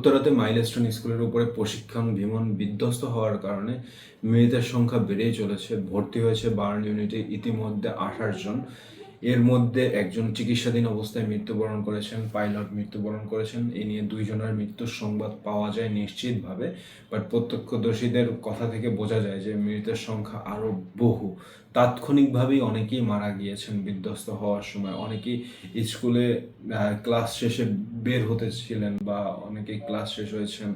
উত্তরাতে milestone স্কুলের উপরে প্রশিক্ষণ বিমান বিধ্বস্ত হওয়ার কারণে মৃতের সংখ্যা বেড়েই চলেছে। ভর্তি হয়েছে বার্ন ইউনিটে ইতিমধ্যে 28 জন। এর মধ্যে একজন চিকিৎসাধীন অবস্থায় মৃত্যুবরণ করেছেন, পাইলট মৃত্যুবরণ করেছেন। এ নিয়ে 2 জনের মৃত্যুর সংবাদ পাওয়া যায় নিশ্চিতভাবে, বাট প্রত্যক্ষদর্শীদের কথা থেকে বোঝা যায় যে মৃতের সংখ্যা আরও বহু। তাৎক্ষণিকভাবেই অনেকেই মারা গিয়েছেন বিধ্বস্ত হওয়ার সময়। অনেকেই স্কুলে ক্লাস শেষে বের হতেছিলেন বা অনেকেই ক্লাস শেষ হয়েছেন,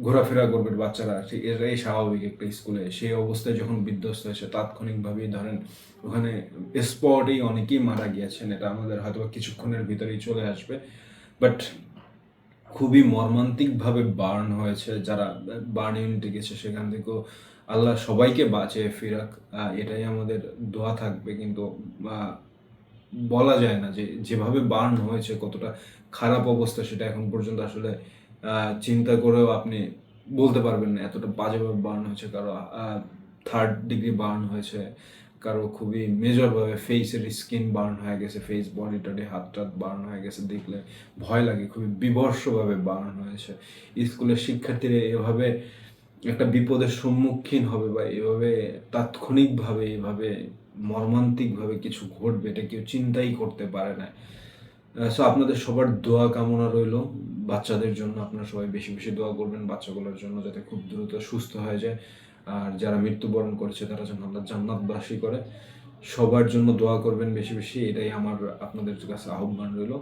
ঘোরাফেরা করবে বাচ্চারা, ঠিক এটাই স্বাভাবিক একটা স্কুলে। সেই অবস্থায় যখন বিধ্বস্ত হয়েছে তাৎক্ষণিকভাবেই ধরেন ওখানে স্পটেই অনেকেই মারা গিয়েছেন। এটা আমাদের হয়তো কিছুক্ষণের ভিতরেই চলে আসবে, বাট খুবই মর্মান্তিকভাবে বার্ন হয়েছে। যারা বার্ন ইউনিটে গেছে সেখান থেকেও আল্লাহ সবাইকে বাঁচিয়ে ফিরাক, এটাই আমাদের দোয়া থাকবে। কিন্তু বলা যায় না যে যেভাবে বার্ন হয়েছে কতটা খারাপ অবস্থা, সেটা এখন পর্যন্ত আসলে চিন্তা করেও আপনি বলতে পারবেন না এতটা বাজেভাবে বার্ন হয়েছে। কারো 3rd ডিগ্রি বার্ন হয়েছে, কারো খুবই মেজরভাবে ফেসের স্কিন বার্ন হয়ে গেছে, ফেস বডি টডি হাত টাত বার্ন হয়ে গেছে। দেখলে ভয় লাগে, খুবই বীভৎসভাবে বার্ন হয়েছে। স্কুলের শিক্ষার্থীরা এভাবে একটা বিপদের সম্মুখীন হবে বা এভাবে তাৎক্ষণিকভাবে এভাবে মর্মান্তিকভাবে কিছু ঘটবে এটা কেউ চিন্তাই করতে পারে না। সো আপনাদের সবার দোয়া কামনা রইল বাচ্চাদের জন্য। আপনারা সবাই বেশি বেশি দোয়া করবেন বাচ্চাগুলোর জন্য, যাতে খুব দ্রুত সুস্থ হয়ে যায়। আর যারা মৃত্যুবরণ করেছে তারা যেন আল্লাহ জান্নাতবাসী করে। সবার জন্য দোয়া করবেন বেশি বেশি, এটাই আমার আপনাদের কাছে আহ্বান রইল।